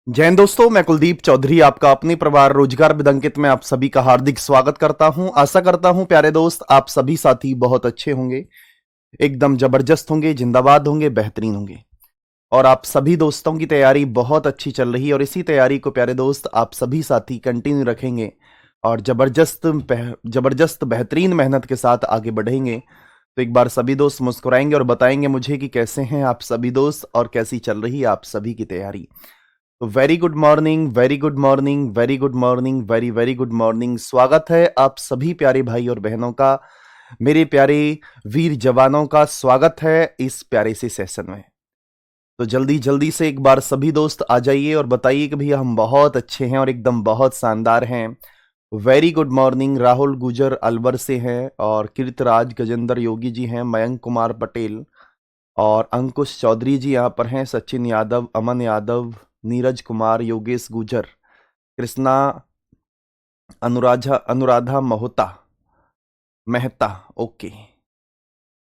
जय हिंद दोस्तों, मैं कुलदीप चौधरी आपका अपने परिवार रोजगार विदंकित में आप सभी का हार्दिक स्वागत करता हूं। आशा करता हूं प्यारे दोस्त आप सभी साथी बहुत अच्छे होंगे, एकदम जबरदस्त होंगे, जिंदाबाद होंगे, बेहतरीन होंगे और आप सभी दोस्तों की तैयारी बहुत अच्छी चल रही है और इसी तैयारी को प्यारे दोस्त आप सभी साथी कंटिन्यू रखेंगे और जबरदस्त बेहतरीन मेहनत के साथ आगे बढ़ेंगे। तो एक बार सभी दोस्त मुस्कुराएंगे और बताएंगे मुझे कि कैसे हैं आप सभी दोस्त और कैसी चल रही है आप सभी की तैयारी। तो very good morning, very good morning, very good morning, very very good morning. स्वागत है आप सभी प्यारे भाई और बहनों का, मेरे प्यारे वीर जवानों का स्वागत है इस प्यारे से सेशन में। तो जल्दी जल्दी से एक बार सभी दोस्त आ जाइए और बताइए कि भैया हम बहुत अच्छे हैं और एकदम बहुत शानदार हैं। Very good morning. राहुल गुजर अलवर से हैं और कीर्तराज गजेंद्र योगी जी हैं, मयंक कुमार पटेल और अंकुश चौधरी जी यहाँ पर हैं, सचिन यादव, अमन यादव, नीरज कुमार, योगेश गुजर, कृष्णा, अनुराधा मेहता। ओके,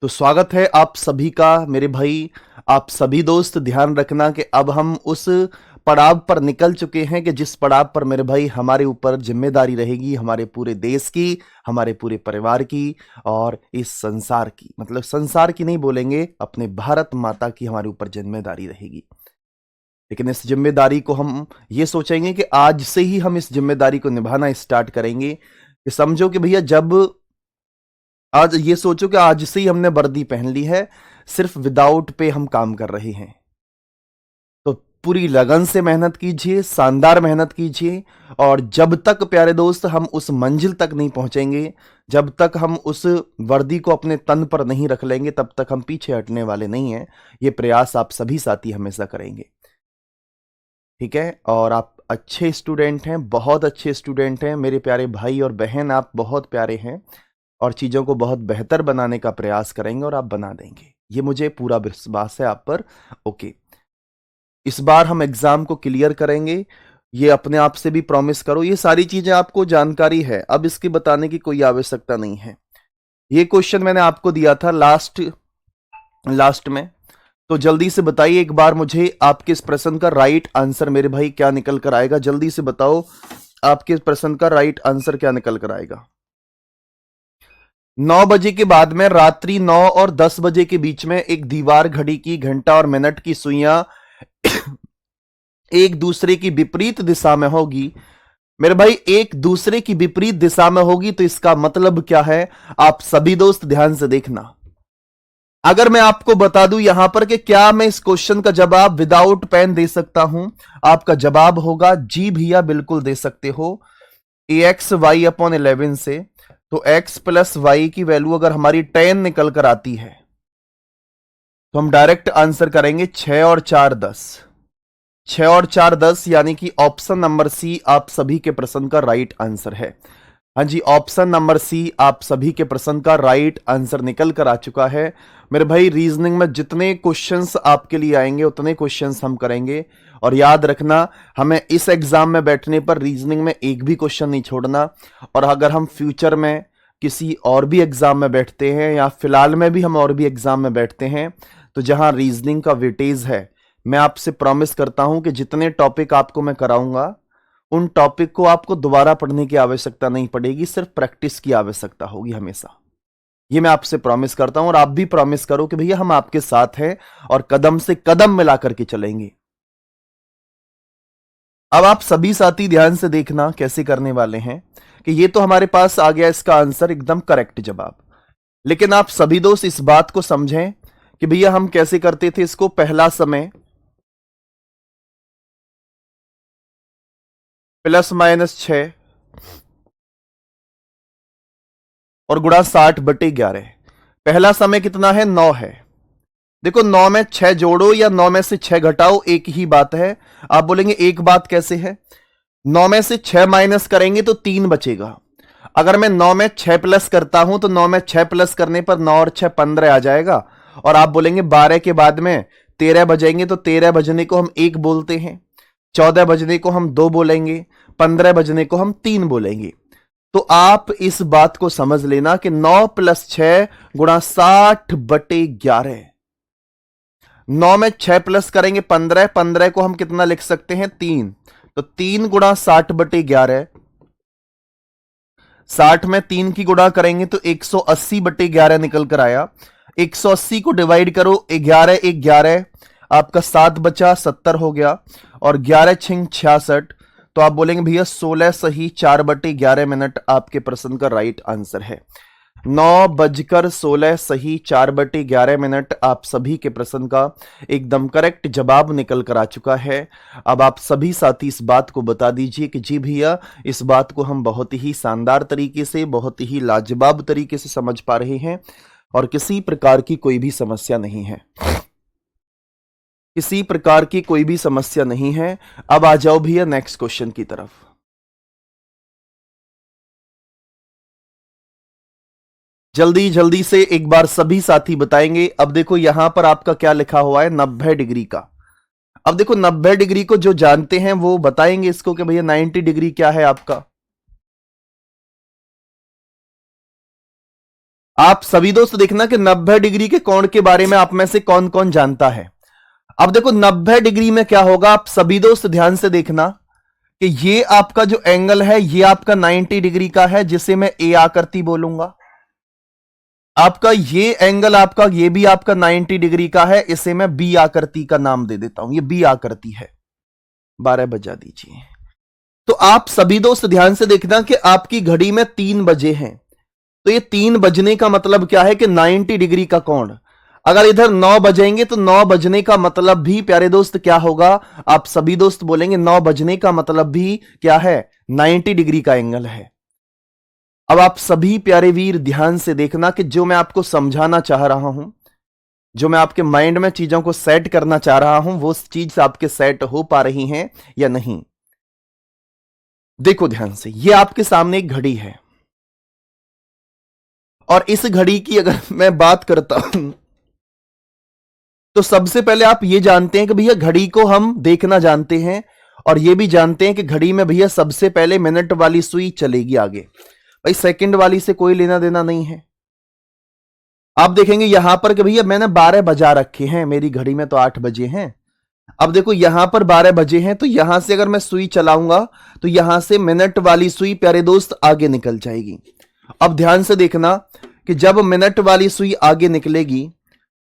तो स्वागत है आप सभी का मेरे भाई। आप सभी दोस्त ध्यान रखना कि अब हम उस पड़ाव पर निकल चुके हैं कि जिस पड़ाव पर मेरे भाई हमारे ऊपर जिम्मेदारी रहेगी, हमारे पूरे देश की, हमारे पूरे परिवार की और इस संसार की, मतलब संसार की नहीं बोलेंगे, अपने भारत माता की हमारे ऊपर जिम्मेदारी रहेगी। लेकिन इस जिम्मेदारी को हम ये सोचेंगे कि आज से ही हम इस जिम्मेदारी को निभाना स्टार्ट करेंगे कि समझो कि भैया जब आज ये सोचो कि आज से ही हमने वर्दी पहन ली है, सिर्फ विदाउट पे हम काम कर रहे हैं। तो पूरी लगन से मेहनत कीजिए, शानदार मेहनत कीजिए और जब तक प्यारे दोस्त हम उस मंजिल तक नहीं पहुंचेंगे, जब तक हम उस वर्दी को अपने तन पर नहीं रख लेंगे, तब तक हम पीछे हटने वाले नहीं हैं। ये प्रयास आप सभी साथी हमेशा करेंगे, ठीक है। और आप अच्छे स्टूडेंट हैं, बहुत अच्छे स्टूडेंट हैं मेरे प्यारे भाई और बहन, आप बहुत प्यारे हैं और चीज़ों को बहुत बेहतर बनाने का प्रयास करेंगे और आप बना देंगे, ये मुझे पूरा विश्वास है आप पर। ओके, इस बार हम एग्जाम को क्लियर करेंगे, ये अपने आप से भी प्रॉमिस करो। ये सारी चीजें आपको जानकारी है, अब इसकी बताने की कोई आवश्यकता नहीं है। ये क्वेश्चन मैंने आपको दिया था लास्ट में, तो जल्दी से बताइए एक बार मुझे आपके इस प्रश्न का राइट आंसर मेरे भाई क्या निकल कर आएगा। जल्दी से बताओ आपके इस प्रश्न का राइट आंसर क्या निकल कर आएगा। 9 बजे के बाद में रात्रि 9 और 10 बजे के बीच में एक दीवार घड़ी की घंटा और मिनट की सुइयां एक दूसरे की विपरीत दिशा में होगी। मेरे भाई एक दूसरे की विपरीत दिशा में होगी तो इसका मतलब क्या है, आप सभी दोस्त ध्यान से देखना। अगर मैं आपको बता दूं यहां पर कि क्या मैं इस क्वेश्चन का जवाब विदाउट पेन दे सकता हूं, आपका जवाब होगा जी भैया बिल्कुल दे सकते हो। ax y अपॉन 11 से तो x प्लस वाई की वैल्यू अगर हमारी 10 निकल कर आती है तो हम डायरेक्ट आंसर करेंगे 6 और 4 10। 6 और 4 10 यानी कि ऑप्शन नंबर सी आप सभी के प्रश्न का राइट आंसर है। हाँ जी, ऑप्शन नंबर सी आप सभी के प्रश्न का राइट आंसर निकल कर आ चुका है। मेरे भाई रीजनिंग में जितने क्वेश्चंस आपके लिए आएंगे उतने क्वेश्चंस हम करेंगे और याद रखना हमें इस एग्जाम में बैठने पर रीजनिंग में एक भी क्वेश्चन नहीं छोड़ना। और अगर हम फ्यूचर में किसी और भी एग्जाम में बैठते हैं या फिलहाल में भी हम और भी एग्जाम में बैठते हैं तो जहां रीजनिंग का वेटेज है, मैं आपसे प्रॉमिस करता हूं कि जितने टॉपिक आपको मैं कराऊंगा उन टॉपिक को आपको दोबारा पढ़ने की आवश्यकता नहीं पड़ेगी, सिर्फ प्रैक्टिस की आवश्यकता होगी हमेशा। ये मैं आपसे प्रॉमिस करता हूं और आप भी प्रॉमिस करो कि भैया हम आपके साथ हैं और कदम से कदम मिलाकर के चलेंगे। अब आप सभी साथी ध्यान से देखना कैसे करने वाले हैं कि ये तो हमारे पास आ गया इसका आंसर एकदम करेक्ट जवाब, लेकिन आप सभी दोस्त इस बात को समझें कि भैया हम कैसे करते थे इसको। पहला समय +-6 और गुणा 60/11। पहला समय कितना है, 9 है। देखो 9 में 6 जोड़ो या 9 में से 6 घटाओ, एक ही बात है। आप बोलेंगे एक बात कैसे है, 9 में से 6 माइनस करेंगे तो 3 बचेगा। अगर मैं 9 में 6 प्लस करता हूं तो 9 में 6 प्लस करने पर 9 और 6 15 आ जाएगा। और आप बोलेंगे 12 के बाद में 13 बजेंगे तो 13 बजने को हम 1 बोलते हैं, 14 बजने को हम 2 बोलेंगे, 15 बजने को हम 3 बोलेंगे। तो आप इस बात को समझ लेना कि 9 + 6 गुणा 60/11। 9 में 6 प्लस करेंगे 15, 15 को हम कितना लिख सकते हैं 3, तो 3 गुणा 60/11, 60 में 3 की गुणा करेंगे तो 180/11 निकल कर आया। 180 को डिवाइड करो 11 11, आपका 7 बचा 70 हो गया, और 11 छिंग 66, तो आप बोलेंगे भैया 16 सही 4/11 आपके प्रश्न का राइट आंसर है। 9:16 सही 4/11 आप सभी के प्रश्न का एकदम करेक्ट जवाब निकल कर आ चुका है। अब आप सभी साथी इस बात को बता दीजिए कि जी भैया इस बात को हम बहुत ही शानदार तरीके से, बहुत ही लाजवाब तरीके से समझ पा रहे हैं और किसी प्रकार की कोई भी समस्या नहीं है, किसी प्रकार की कोई भी समस्या नहीं है। अब आ जाओ भैया नेक्स्ट क्वेश्चन की तरफ। जल्दी जल्दी से एक बार सभी साथी बताएंगे। अब देखो यहां पर आपका क्या लिखा हुआ है 90 डिग्री का। अब देखो 90 डिग्री को जो जानते हैं वो बताएंगे इसको कि भैया 90 डिग्री क्या है आपका। आप सभी दोस्त देखना कि 90 डिग्री के कोण के बारे में आप में से कौन कौन जानता है। अब देखो 90 डिग्री में क्या होगा, आप सभी दोस्त ध्यान से देखना कि ये आपका जो एंगल है ये आपका 90 डिग्री का है, जिसे मैं ए आकृति बोलूंगा। आपका ये एंगल आपका ये भी आपका 90 डिग्री का है, इसे मैं बी आकृति का नाम दे देता हूं, ये बी आकृति है। 12 बजा दीजिए। तो आप सभी दोस्त ध्यान से देखना कि आपकी घड़ी में 3 बजे हैं, तो ये 3 बजने का मतलब क्या है कि 90 डिग्री का कोण। अगर इधर 9 बजेंगे तो 9 बजने का मतलब भी प्यारे दोस्त क्या होगा, आप सभी दोस्त बोलेंगे 9 बजने का मतलब भी क्या है 90 डिग्री का एंगल है। अब आप सभी प्यारे वीर ध्यान से देखना कि जो मैं आपको समझाना चाह रहा हूं, जो मैं आपके माइंड में चीजों को सेट करना चाह रहा हूं, वो चीज आपके सेट हो पा रही हैं या नहीं। देखो ध्यान से, ये आपके सामने एक घड़ी है और इस घड़ी की अगर मैं बात करता हूं तो सबसे पहले आप ये जानते हैं कि भैया घड़ी को हम देखना जानते हैं और ये भी जानते हैं कि घड़ी में भैया सबसे पहले मिनट वाली सुई चलेगी आगे, भाई सेकंड वाली से कोई लेना देना नहीं है। आप देखेंगे यहां पर कि भैया मैंने 12 बजा रखे हैं, मेरी घड़ी में तो 8 बजे हैं। अब देखो यहां पर 12 बजे हैं, तो यहां से अगर मैं सुई चलाऊंगा तो यहां से मिनट वाली सुई प्यारे दोस्त आगे निकल जाएगी। अब ध्यान से देखना कि जब मिनट वाली सुई आगे निकलेगी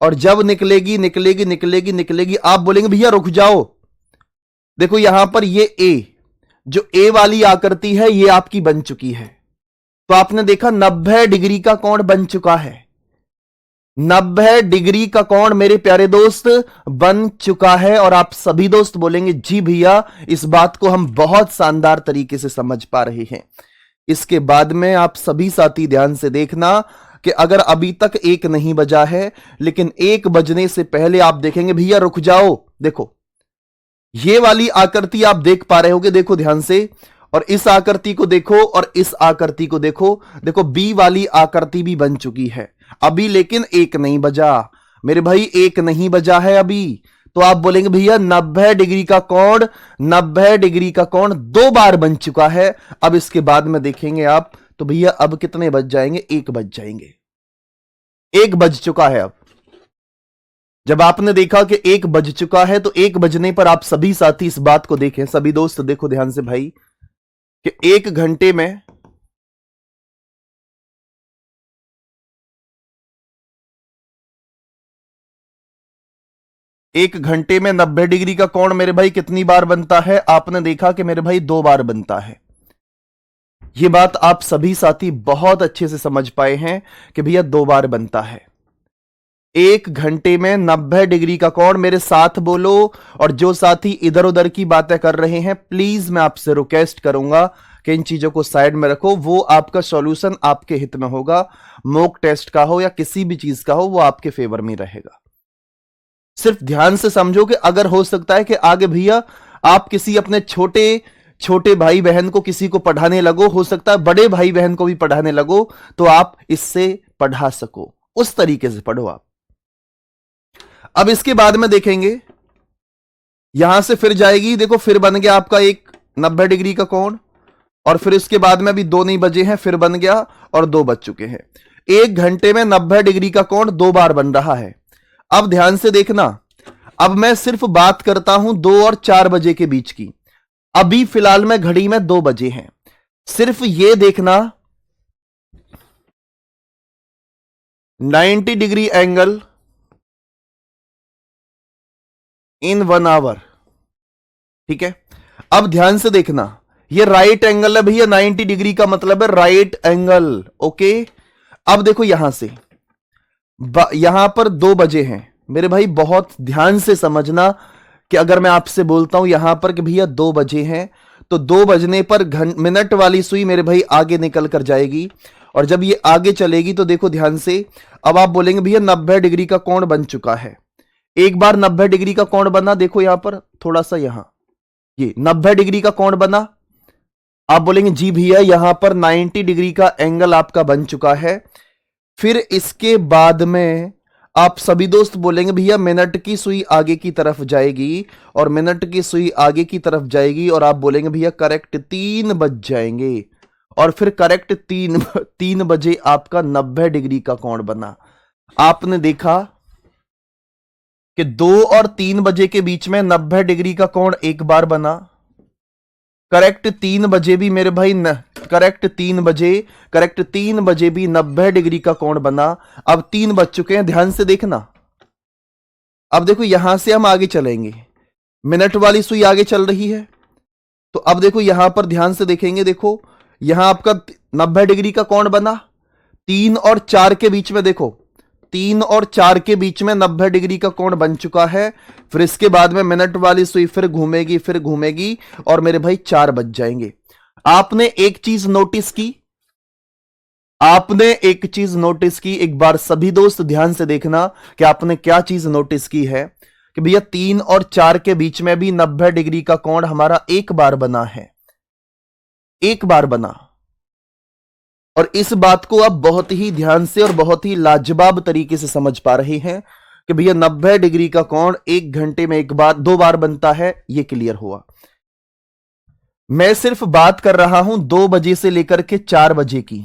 और जब निकलेगी निकलेगी निकलेगी निकलेगी, आप बोलेंगे भैया रुक जाओ। देखो यहां पर ये ए, जो ए वाली आकृति है ये आपकी बन चुकी है, तो आपने देखा 90 डिग्री का कोण बन चुका है। 90 डिग्री का कोण मेरे प्यारे दोस्त बन चुका है और आप सभी दोस्त बोलेंगे जी भैया इस बात को हम बहुत शानदार तरीके से समझ पा रहे हैं। इसके बाद में आप सभी साथी ध्यान से देखना कि अगर अभी तक 1 नहीं बजा है, लेकिन 1 बजने से पहले आप देखेंगे भैया रुक जाओ। देखो ये वाली आकृति आप देख पा रहे होगे, देखो ध्यान से, और इस आकृति को देखो और इस आकृति को देखो। देखो बी वाली आकृति भी बन चुकी है अभी, लेकिन 1 नहीं बजा मेरे भाई, 1 नहीं बजा है अभी। तो आप बोलेंगे भैया 90 डिग्री का कोण, 90 डिग्री का कोण 2 बार बन चुका है। अब इसके बाद में देखेंगे आप तो भैया अब कितने बज जाएंगे, 1 बज जाएंगे। 1 बज चुका है। अब जब आपने देखा कि 1 बज चुका है तो 1 बजने पर आप सभी साथी इस बात को देखें, सभी दोस्त देखो ध्यान से भाई, कि 1 घंटे में एक घंटे में 90 डिग्री का कोण मेरे भाई कितनी बार बनता है, आपने देखा कि मेरे भाई 2 बार बनता है। यह बात आप सभी साथी बहुत अच्छे से समझ पाए हैं कि भैया 2 बार बनता है। 1 घंटे में 90 डिग्री का कोण, मेरे साथ बोलो। और जो साथी इधर उधर की बातें कर रहे हैं प्लीज मैं आपसे रिक्वेस्ट करूंगा कि इन चीजों को साइड में रखो, वो आपका सॉल्यूशन आपके हित में होगा। मॉक टेस्ट का हो या किसी भी चीज का हो, वो आपके फेवर में रहेगा। सिर्फ ध्यान से समझो कि अगर हो सकता है कि आगे भैया आप किसी अपने छोटे छोटे भाई बहन को किसी को पढ़ाने लगो, हो सकता है बड़े भाई बहन को भी पढ़ाने लगो, तो आप इससे पढ़ा सको, उस तरीके से पढ़ो आप। अब इसके बाद में देखेंगे यहां से फिर जाएगी, देखो फिर बन गया आपका एक 90 डिग्री का कोण, और फिर इसके बाद में अभी 2 नहीं बजे हैं, फिर बन गया और 2 बज चुके हैं। 1 घंटे में 90 डिग्री का कोण 2 बार बन रहा है। अब ध्यान से देखना अब मैं सिर्फ बात करता हूं 2 और 4 बजे के बीच की। अभी फिलहाल में घड़ी में 2 बजे हैं। सिर्फ ये देखना 90 डिग्री एंगल इन 1 आवर। ठीक है, अब ध्यान से देखना, ये राइट एंगल है भैया, 90 डिग्री का मतलब है राइट एंगल। ओके, अब देखो यहां से यहां पर 2 बजे हैं मेरे भाई, बहुत ध्यान से समझना कि अगर मैं आपसे बोलता हूं यहां पर कि भैया 2 बजे हैं, तो 2 बजने पर मिनट वाली सुई मेरे भाई आगे निकल कर जाएगी, और जब ये आगे चलेगी तो देखो ध्यान से, अब आप बोलेंगे भैया 90 डिग्री का कोण बन चुका है। एक बार 90 डिग्री का कोण बना, देखो यहां पर थोड़ा सा, यहां ये 90 डिग्री का कोण बना। आप बोलेंगे जी भैया यहां पर 90 डिग्री का एंगल आपका बन चुका है। फिर इसके बाद में आप सभी दोस्त बोलेंगे भैया मिनट की सुई आगे की तरफ जाएगी, और मिनट की सुई आगे की तरफ जाएगी, और आप बोलेंगे भैया करेक्ट 3 बज जाएंगे, और फिर करेक्ट 3 बजे आपका 90 डिग्री का कोण बना। आपने देखा कि 2 और 3 बजे के बीच में 90 डिग्री का कोण एक बार बना, करेक्ट 3 बजे भी मेरे भाई करेक्ट 3 बजे भी 90 डिग्री का कोण बना। अब 3 बज चुके हैं, ध्यान से देखना। अब देखो यहां से हम आगे चलेंगे, मिनट वाली सुई आगे चल रही है, तो अब देखो यहां पर ध्यान से देखेंगे, देखो यहां आपका 90 डिग्री का कोण बना। 3 और 4 के बीच में देखो, 3 और 4 के बीच में 90 डिग्री का कोण बन चुका है। फिर इसके बाद में मिनट वाली सुई फिर घूमेगी, और मेरे भाई 4 बज जाएंगे। आपने एक चीज नोटिस की, एक बार सभी दोस्त ध्यान से देखना कि आपने क्या चीज नोटिस की है, कि भैया 3 और 4 के बीच में भी 90 डिग्री का कोण हमारा एक बार बना है, एक बार बना। और इस बात को आप बहुत ही ध्यान से और बहुत ही लाजवाब तरीके से समझ पा रहे हैं कि भैया 90 डिग्री का कोण 1 घंटे में 2 बार बनता है, यह क्लियर हुआ। मैं सिर्फ बात कर रहा हूं 2 बजे से लेकर के 4 बजे की।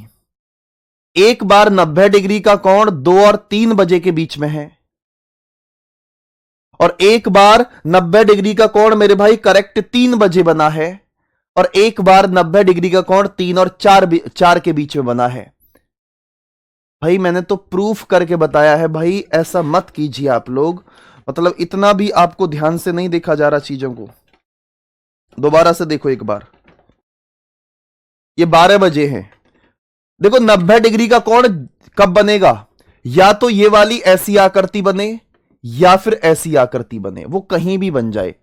एक बार 90 डिग्री का कोण 2 और 3 बजे के बीच में है, और एक बार 90 डिग्री का कोण मेरे भाई करेक्ट 3 बजे बना है, और एक बार 90 डिग्री का कोण 3 और 4 के बीच में बना है। भाई मैंने तो प्रूफ करके बताया है भाई, ऐसा मत कीजिए आप लोग, मतलब इतना भी आपको ध्यान से नहीं देखा जा रहा चीजों को। दोबारा से देखो एक बार, ये 12 बजे है, देखो 90 डिग्री का कोण कब बनेगा, या तो ये वाली ऐसी आकृति बने या फिर ऐसी आकृति बने, वो कहीं भी बन जाए।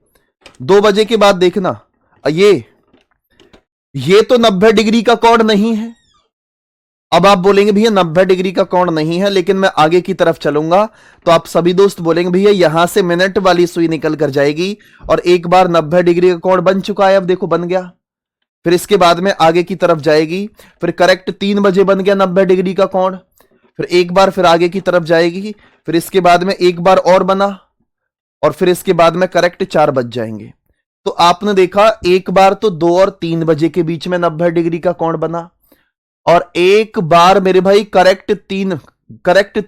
2 बजे के बाद देखना, ये तो 90 डिग्री का कोण नहीं है। अब आप बोलेंगे भैया 90 डिग्री का कोण नहीं है, लेकिन मैं आगे की तरफ चलूंगा, तो आप सभी दोस्त बोलेंगे भैया यहां से मिनट वाली सुई निकल कर जाएगी, और एक बार 90 डिग्री का कोण बन चुका है, अब देखो बन गया। फिर इसके बाद में आगे की तरफ जाएगी, फिर करेक्ट 3 बजे बन गया 90 डिग्री का कोण, फिर एक बार फिर आगे की तरफ जाएगी, फिर इसके बाद में एक बार और बना, और फिर इसके बाद में करेक्ट 4 बज जाएंगे। तो आपने देखा एक बार तो 2 और 3 बजे के बीच में 90 डिग्री का कोण बना, और एक बार मेरे भाई करेक्ट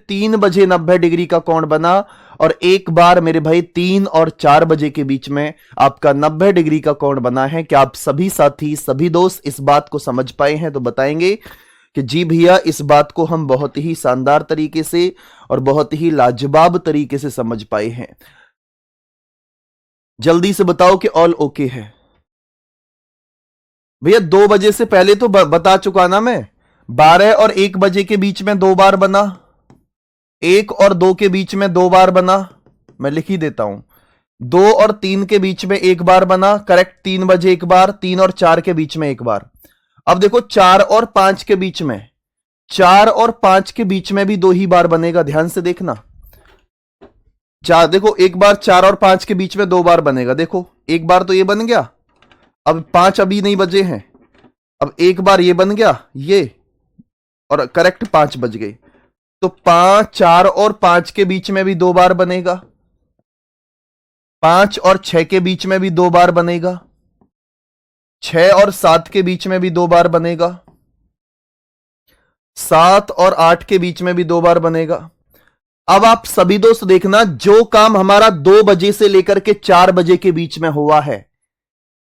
3 बजे 90 डिग्री का कोण बना, और एक बार मेरे भाई 3 और 4 बजे के बीच में आपका 90 डिग्री का कोण बना है। क्या आप सभी साथी, सभी दोस्त इस बात को समझ पाए हैं? तो बताएंगे कि जी भैया इस बात को हम बहुत ही शानदार तरीके से और बहुत ही लाजवाब तरीके से समझ पाए हैं। जल्दी से बताओ कि ऑल ओके है। भैया 2 बजे से पहले तो बता चुका ना मैं, 12 और 1 बजे के बीच में 2 बार बना, 1 और 2 के बीच में 2 बार बना, मैं लिख ही देता हूं, 2 और 3 के बीच में 1 बार बना, करेक्ट 3 बजे एक बार, 3 और 4 के बीच में 1 बार। अब देखो 4 और 5 के बीच में, 4 और 5 के बीच में भी 2 ही बार बनेगा, ध्यान से देखना। देखो एक बार 4 और 5 के बीच में 2 बार बनेगा, देखो एक बार तो ये बन गया, अब 5 अभी नहीं बजे हैं, अब एक बार ये बन गया ये, और करेक्ट 5 बज गए, तो 4 और 5 के बीच में भी 2 बार बनेगा, 5 और 6 के बीच में भी 2 बार बनेगा, 6 और 7 के बीच में भी 2 बार बनेगा, 7 और 8 के बीच में भी 2 बार बनेगा, अब आप सभी दोस्त देखना, जो काम हमारा 2 बजे से लेकर के 4 बजे के बीच में हुआ है,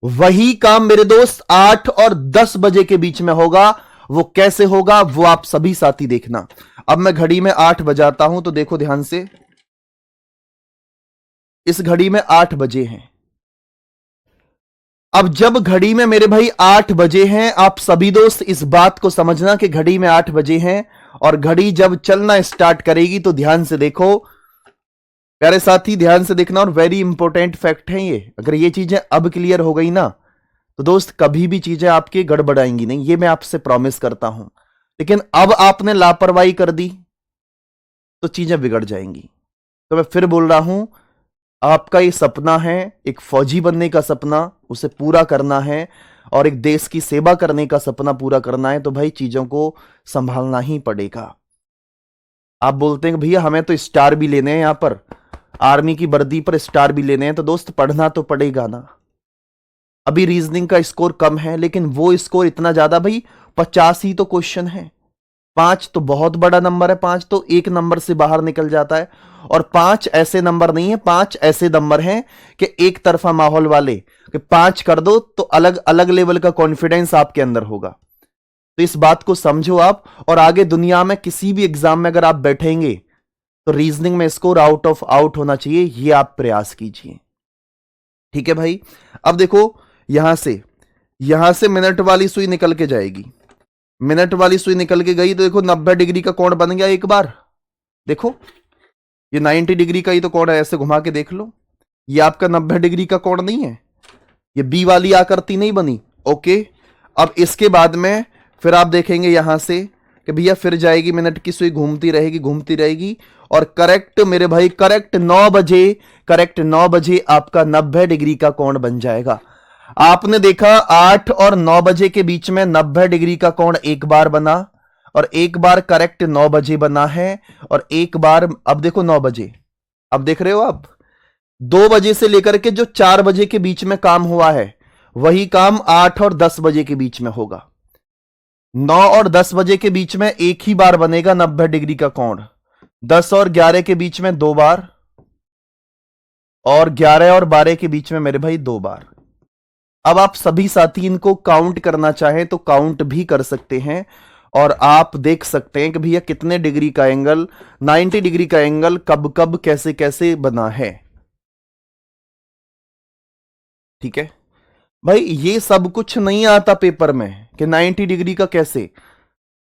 वही काम मेरे दोस्त 8 और 10 बजे के बीच में होगा। वो कैसे होगा, वो आप सभी साथी देखना। अब मैं घड़ी में 8 बजाता हूं, तो देखो ध्यान से, इस घड़ी में 8 बजे हैं। अब जब घड़ी में मेरे भाई 8 बजे हैं, आप सभी दोस्त इस बात को समझना कि घड़ी में 8 बजे हैं, और घड़ी जब चलना स्टार्ट करेगी तो ध्यान से देखो प्यारे साथी, ध्यान से देखना। और वेरी इंपॉर्टेंट फैक्ट है ये, अगर ये चीजें अब क्लियर हो गई ना, तो दोस्त कभी भी चीजें आपकी गड़बड़ाएंगी नहीं, ये मैं आपसे प्रॉमिस करता हूं। लेकिन अब आपने लापरवाही कर दी तो चीजें बिगड़ जाएंगी। तो मैं फिर बोल रहा हूं, आपका ये सपना है, एक फौजी बनने का सपना, उसे पूरा करना है, और एक देश की सेवा करने का सपना पूरा करना है, तो भाई चीजों को संभालना ही पड़ेगा। आप बोलते हैं कि भैया हमें तो स्टार भी लेने हैं, यहां पर आर्मी की वर्दी पर स्टार भी लेने हैं, तो दोस्त पढ़ना तो पड़ेगा ना। अभी रीजनिंग का स्कोर कम है, लेकिन वो स्कोर इतना ज्यादा, भाई 50 ही तो क्वेश्चन है। 5 तो बहुत बड़ा नंबर है, 5 तो एक नंबर से बाहर निकल जाता है। और 5 ऐसे नंबर नहीं है, 5 ऐसे नंबर हैं कि एक तरफा माहौल वाले, कि 5 कर दो तो अलग अलग लेवल का कॉन्फिडेंस आपके अंदर होगा। तो इस बात को समझो आप, और आगे दुनिया में किसी भी एग्जाम में अगर आप बैठेंगे तो रीजनिंग में स्कोर आउट ऑफ आउट होना चाहिए, ये आप प्रयास कीजिए। ठीक है भाई। अब देखो, यहां से मिनट वाली सुई निकल के जाएगी, मिनट वाली सुई निकल के गई तो देखो 90 डिग्री का कोण बन गया। एक बार देखो, ये 90 डिग्री का ही तो कोण है, ऐसे घुमा के देख लो, ये आपका 90 डिग्री का कोण नहीं है, ये बी वाली आकृति नहीं बनी। ओके, अब इसके बाद में फिर आप देखेंगे यहां से कि भैया फिर जाएगी, मिनट की सुई घूमती रहेगी घूमती रहेगी, और करेक्ट मेरे भाई, करेक्ट 9 बजे आपका 90 डिग्री का कोण बन जाएगा। आपने देखा 8 और 9 बजे के बीच में 90 डिग्री का कोण एक बार बना, और एक बार करेक्ट 9 बजे बना है, और एक बार अब देखो 9 बजे, अब देख रहे हो आप, 2 बजे से लेकर के जो 4 बजे के बीच में काम हुआ है, वही काम 8 और 10 बजे के बीच में होगा। 9 और 10 बजे के बीच में एक ही बार बनेगा 90 डिग्री का कोण, 10 और 11 के बीच में 2 बार, और 11 और 12 के बीच में मेरे भाई 2 बार। अब आप सभी साथी इनको काउंट करना चाहें तो काउंट भी कर सकते हैं, और आप देख सकते हैं कि भैया कितने डिग्री का एंगल, 90 डिग्री का एंगल कब कब कैसे कैसे बना है। ठीक है भाई, ये सब कुछ नहीं आता पेपर में कि 90 डिग्री का कैसे,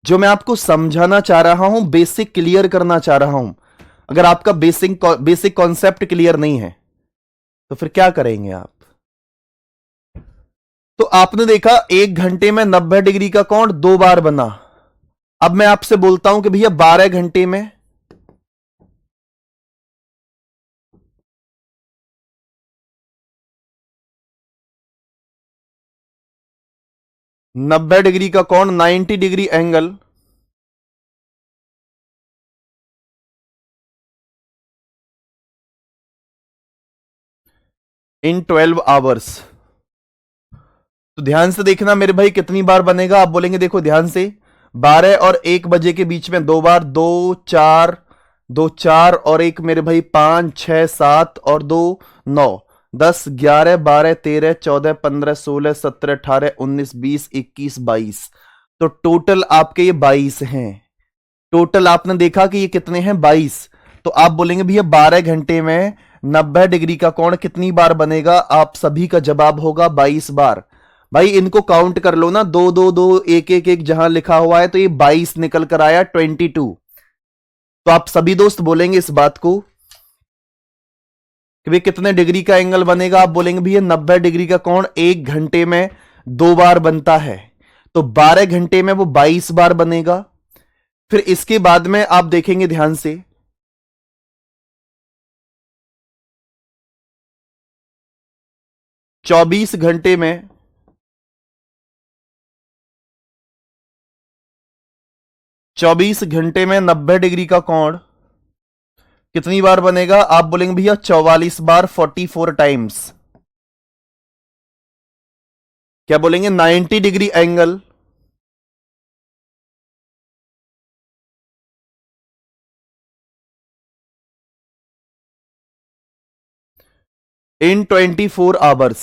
जो मैं आपको समझाना चाह रहा हूं, बेसिक क्लियर करना चाह रहा हूं। अगर आपका बेसिक कॉन्सेप्ट क्लियर नहीं है तो फिर क्या करेंगे आप। तो आपने देखा 1 घंटे में 90 डिग्री का कोण 2 बार बना। अब मैं आपसे बोलता हूं कि भैया 12 घंटे में 90 डिग्री का कोण, 90 डिग्री एंगल, इन 12 आवर्स। तो ध्यान से देखना मेरे भाई, कितनी बार बनेगा। आप बोलेंगे देखो ध्यान से, 12 और 1 बजे के बीच में 2 बार, 2 4, 2 4 और 1 मेरे भाई 5 6 7 और 2 9, 10 11 12 13 14 15 16 17 18 19 20 21 22। तो टोटल आपके ये 22 हैं। टोटल आपने देखा कि ये कितने हैं, 22। तो आप बोलेंगे भैया 12 घंटे में 90 डिग्री का कोण कितनी बार बनेगा। आप सभी का जवाब होगा 22 बार। भाई इनको काउंट कर लो ना, 2 2 2 1 1 1 जहां लिखा हुआ है, तो ये 22 निकल कर आया 22। तो आप सभी दोस्त बोलेंगे इस बात को कि भाई कितने डिग्री का एंगल बनेगा। आप बोलेंगे भैया 90 डिग्री का कोण 1 घंटे में 2 बार बनता है, तो 12 घंटे में वो 22 बार बनेगा। फिर इसके बाद में आप देखेंगे ध्यान से, 24 घंटे में 90 डिग्री का कोण कितनी बार बनेगा। आप बोलेंगे भैया 44 बार, 44 टाइम्स। क्या बोलेंगे, 90 डिग्री एंगल इन 24 आवर्स।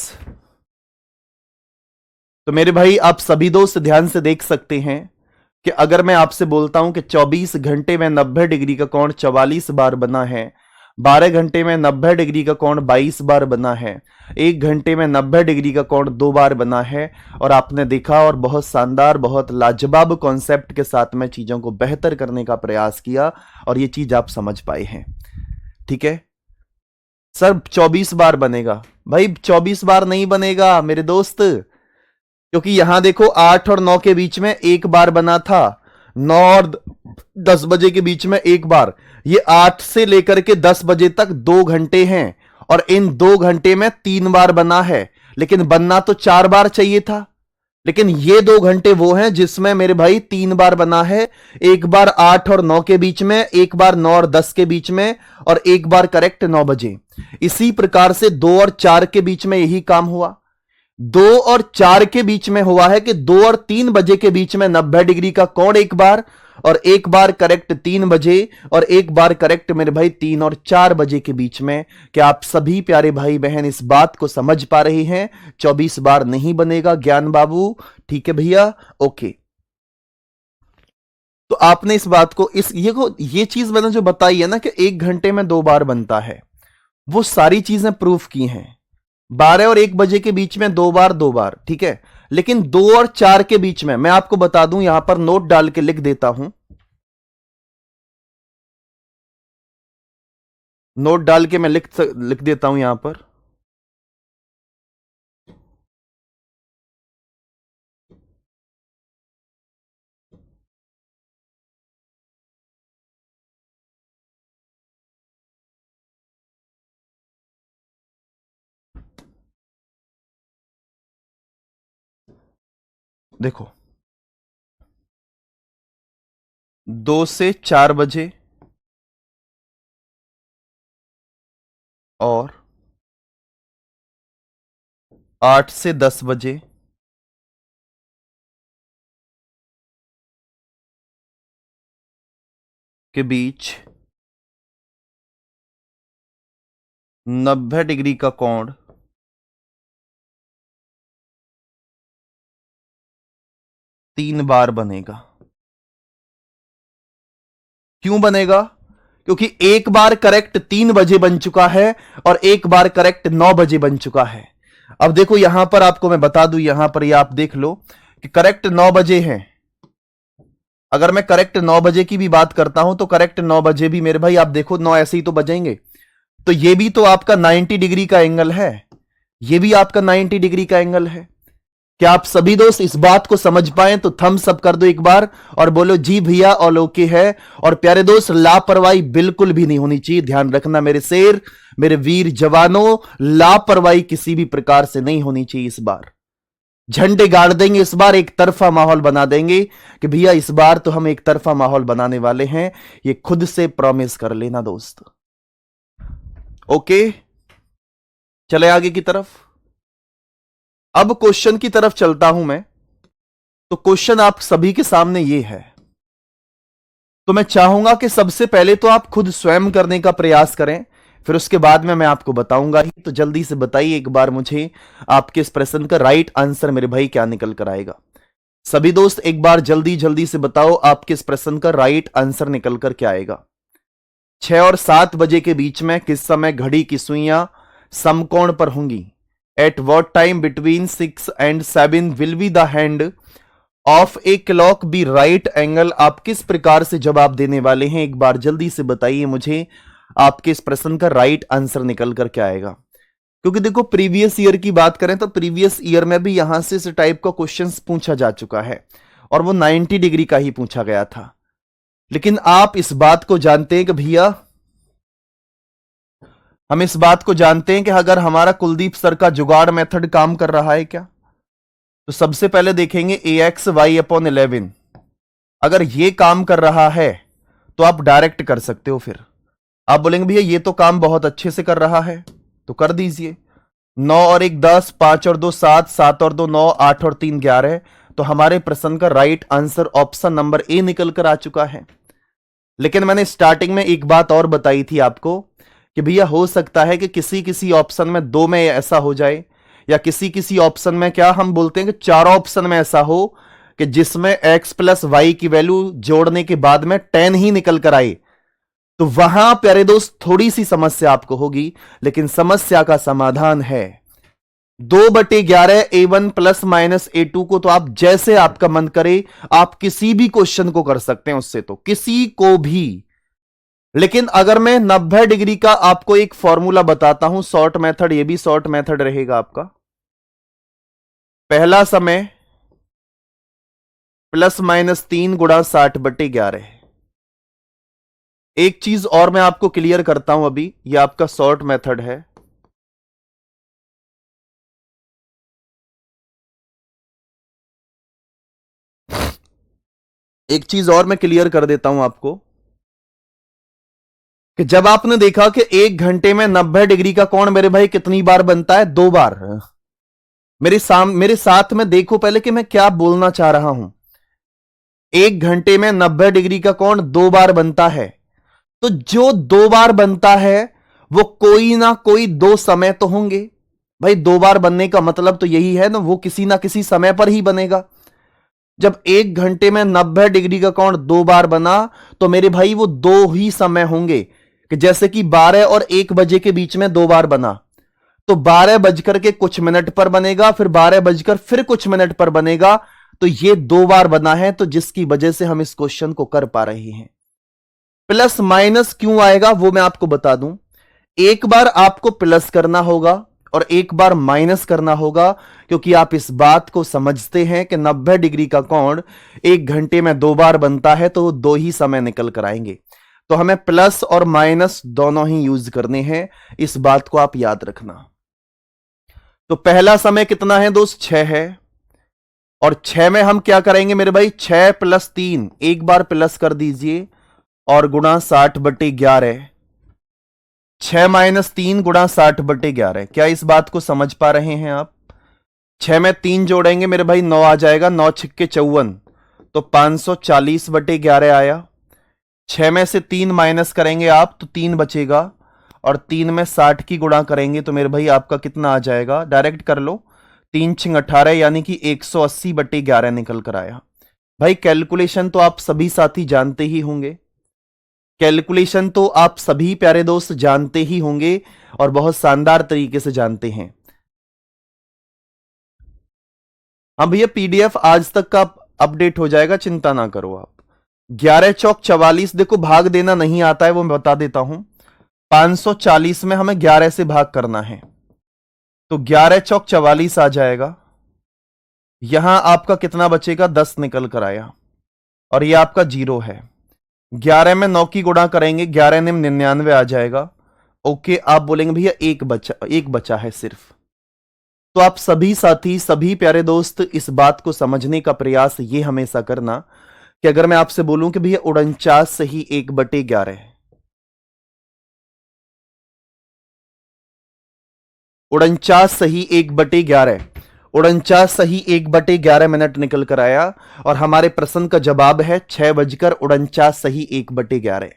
तो मेरे भाई आप सभी दोस्त ध्यान से देख सकते हैं कि अगर मैं आपसे बोलता हूं कि 24 घंटे में 90 डिग्री का कोण 44 बार बना है, 12 घंटे में 90 डिग्री का कोण 22 बार बना है, 1 घंटे में 90 डिग्री का कोण 2 बार बना है, और आपने देखा और बहुत शानदार बहुत लाजवाब कॉन्सेप्ट के साथ में चीजों को बेहतर करने का प्रयास किया और ये चीज आप समझ पाए हैं। ठीक है सर, 24 बार बनेगा? भाई 24 बार नहीं बनेगा मेरे दोस्त, क्योंकि यहां देखो 8 और 9 के बीच में एक बार बना था, 9 और 10 बजे के बीच में एक बार, ये 8 से लेकर के 10 बजे तक 2 घंटे हैं, और इन 2 घंटे में 3 बार बना है, लेकिन बनना तो 4 बार चाहिए था। लेकिन ये 2 घंटे वो हैं जिसमें मेरे भाई 3 बार बना है, एक बार 8 और 9 के बीच में, एक बार 9 और 10 के बीच में, और एक बार करेक्ट 9 बजे। इसी प्रकार से 2 और 4 के बीच में यही काम हुआ। 2 और 4 के बीच में हुआ है कि 2 और 3 बजे के बीच में 90 डिग्री का कोण एक बार, और एक बार करेक्ट 3 बजे, और एक बार करेक्ट मेरे भाई 3 और 4 बजे के बीच में। क्या आप सभी प्यारे भाई बहन इस बात को समझ पा रहे हैं? 24 बार नहीं बनेगा ज्ञान बाबू। ठीक है भैया, ओके। तो आपने इस बात को ये चीज मैंने जो बताई है ना कि 1 घंटे में 2 बार बनता है, वो सारी चीजें प्रूफ की हैं। 12 और 1 बजे के बीच में 2 बार 2 बार, ठीक है। लेकिन 2 और 4 के बीच में मैं आपको बता दूं, यहां पर नोट डाल के लिख देता हूं, नोट डाल के मैं लिख देता हूं यहां पर। देखो 2 से 4 बजे और 8 से 10 बजे के बीच 90 डिग्री का कोण 3 बार बनेगा। क्यों बनेगा? क्योंकि एक बार करेक्ट 3 बजे बन चुका है और एक बार करेक्ट 9 बजे बन चुका है। अब देखो यहां पर आपको मैं बता दूं, यहां पर ये आप देख लो कि करेक्ट 9 बजे है। अगर मैं करेक्ट 9 बजे की भी बात करता हूं तो करेक्ट 9 बजे भी मेरे भाई आप देखो 9 ऐसे ही तो बजेंगे, तो ये भी तो आपका 90 डिग्री का एंगल है, ये भी आपका 90 डिग्री का एंगल है। क्या आप सभी दोस्त इस बात को समझ पाए? तो थम्स अप कर दो एक बार और बोलो जी भैया ऑल ओके है। और प्यारे दोस्त लापरवाही बिल्कुल भी नहीं होनी चाहिए, ध्यान रखना मेरे शेर, मेरे वीर जवानों, लापरवाही किसी भी प्रकार से नहीं होनी चाहिए। इस बार झंडे गाड़ देंगे, इस बार एक तरफा माहौल बना देंगे कि भैया इस बार तो हम एक तरफा माहौल बनाने वाले हैं, ये खुद से प्रॉमिस कर लेना दोस्त। ओके, चले आगे की तरफ। अब क्वेश्चन की तरफ चलता हूं मैं। तो क्वेश्चन आप सभी के सामने ये है, तो मैं चाहूंगा कि सबसे पहले तो आप खुद स्वयं करने का प्रयास करें, फिर उसके बाद में मैं आपको बताऊंगा ही। तो जल्दी से बताइए एक बार मुझे आपके इस प्रश्न का राइट आंसर मेरे भाई क्या निकल कर आएगा। सभी दोस्त एक बार जल्दी जल्दी से बताओ आपके इस प्रश्न का राइट आंसर निकल कर क्या आएगा। 6 और 7 बजे के बीच में किस समय घड़ी की सुइयां समकोण पर होंगी? At what time between 6 and 7 will be the hand of a clock be right angle? आप किस प्रकार से जवाब देने वाले हैं, एक बार जल्दी से बताइए मुझे आपके इस प्रश्न का राइट आंसर निकल कर क्या आएगा। क्योंकि देखो प्रीवियस ईयर की बात करें तो प्रीवियस ईयर में भी यहां से इस टाइप का क्वेश्चंस पूछा जा चुका है और वो 90 डिग्री का ही पूछा गया था। लेकिन आप इस बात को जानते हैं कि भैया, हम इस बात को जानते हैं कि अगर हमारा कुलदीप सर का जुगाड़ मेथड काम कर रहा है क्या, तो सबसे पहले देखेंगे AXY/11। अगर ये काम कर रहा है तो आप डायरेक्ट कर सकते हो। फिर आप बोलेंगे भैया ये तो काम बहुत अच्छे से कर रहा है, तो कर दीजिए। 9 और 1 10, 5 और 2 7, 7 और 2 9, 8 और 3 11। तो हमारे प्रश्न का right answer option number A निकल कर आ चुका है। लेकिन मैंने स्टार्टिंग में एक बात और बताई थी आपको कि भैया हो सकता है कि किसी किसी ऑप्शन में 2 में ऐसा हो जाए, या किसी किसी ऑप्शन में क्या हम बोलते हैं कि 4 ऑप्शन में ऐसा हो कि जिसमें x प्लस वाई की वैल्यू जोड़ने के बाद में 10 ही निकल कर आए, तो वहां प्यारे दोस्त थोड़ी सी समस्या आपको होगी, लेकिन समस्या का समाधान है। 2/11 A1 प्लस माइनस A2 को तो आप जैसे आपका मन करे आप किसी भी क्वेश्चन को कर सकते हैं, उससे तो किसी को भी। लेकिन अगर मैं 90 डिग्री का आपको एक फॉर्मूला बताता हूं, शॉर्ट मेथड, ये भी शॉर्ट मेथड रहेगा आपका। पहला समय प्लस माइनस 3 गुणा 60/11। एक चीज और मैं आपको क्लियर करता हूं अभी, यह आपका शॉर्ट मेथड है। एक चीज और मैं क्लियर कर देता हूं आपको कि जब आपने देखा कि 1 घंटे में 90 डिग्री का कोण मेरे भाई कितनी बार बनता है, 2 बार। मेरे साथ में देखो पहले कि मैं क्या बोलना चाह रहा हूं। 1 घंटे में 90 डिग्री का कोण 2 बार बनता है, तो जो 2 बार बनता है वो कोई ना कोई 2 समय तो होंगे भाई। 2 बार बनने का मतलब तो यही है ना, वो किसी ना किसी समय पर ही बनेगा। जब 1 घंटे में 90 डिग्री का कोण 2 बार बना, तो मेरे भाई वो 2 ही समय होंगे, कि जैसे कि 12 और 1 बजे के बीच में 2 बार बना, तो 12 बजकर के कुछ मिनट पर बनेगा, फिर 12 बजकर फिर कुछ मिनट पर बनेगा। तो ये 2 बार बना है, तो जिसकी वजह से हम इस क्वेश्चन को कर पा रहे हैं। प्लस माइनस क्यों आएगा वो मैं आपको बता दूं। एक बार आपको प्लस करना होगा और एक बार माइनस करना होगा, क्योंकि आप इस बात को समझते हैं कि 90 डिग्री का कोण 1 घंटे में 2 बार बनता है, तो 2 ही समय निकल कर आएंगे। तो हमें प्लस और माइनस दोनों ही यूज करने हैं, इस बात को आप याद रखना। तो पहला समय कितना है दोस्त, 6 है, और 6 में हम क्या करेंगे मेरे भाई, 6 प्लस 3, एक बार प्लस कर दीजिए, और गुणा 60/11। 6 माइनस 3 गुणा 60/11। क्या इस बात को समझ पा रहे हैं आप? 6 में 3 जोड़ेंगे मेरे भाई, 9 आ जाएगा, 9 छिक्के 54, तो 540/11 आया। 6 में से 3 माइनस करेंगे आप तो 3 बचेगा, और 3 में 60 की गुणा करेंगे तो मेरे भाई आपका कितना आ जाएगा, डायरेक्ट कर लो, 3 छिंग 18, यानी कि 180/11 निकल कर आया। भाई कैलकुलेशन तो आप सभी साथी जानते ही होंगे, कैलकुलेशन तो आप सभी प्यारे दोस्त जानते ही होंगे, और बहुत शानदार तरीके से जानते हैं। हाँ भैया, पीडीएफ आज तक का अपडेट हो जाएगा, चिंता ना करो आप। 11 चौक 44, देखो भाग देना नहीं आता है वो मैं बता देता हूं। 540 में हमें 11 से भाग करना है, तो 11 चौक 44 आ जाएगा। यहां आपका कितना बचेगा, 10 निकल कर आया, और ये आपका 0 है। 11 में 9 की गुणा करेंगे, 11 ने 99 आ जाएगा। ओके, आप बोलेंगे भैया एक बचा है सिर्फ। तो आप सभी साथी, सभी प्यारे दोस्त इस बात को समझने का प्रयास ये हमेशा करना कि अगर मैं आपसे बोलूं कि भैया 49 सही 1/11, 49 सही 1/11, 49 सही 1/11 मिनट निकल कर आया, और हमारे प्रश्न का जवाब है 6:49 सही 1/11।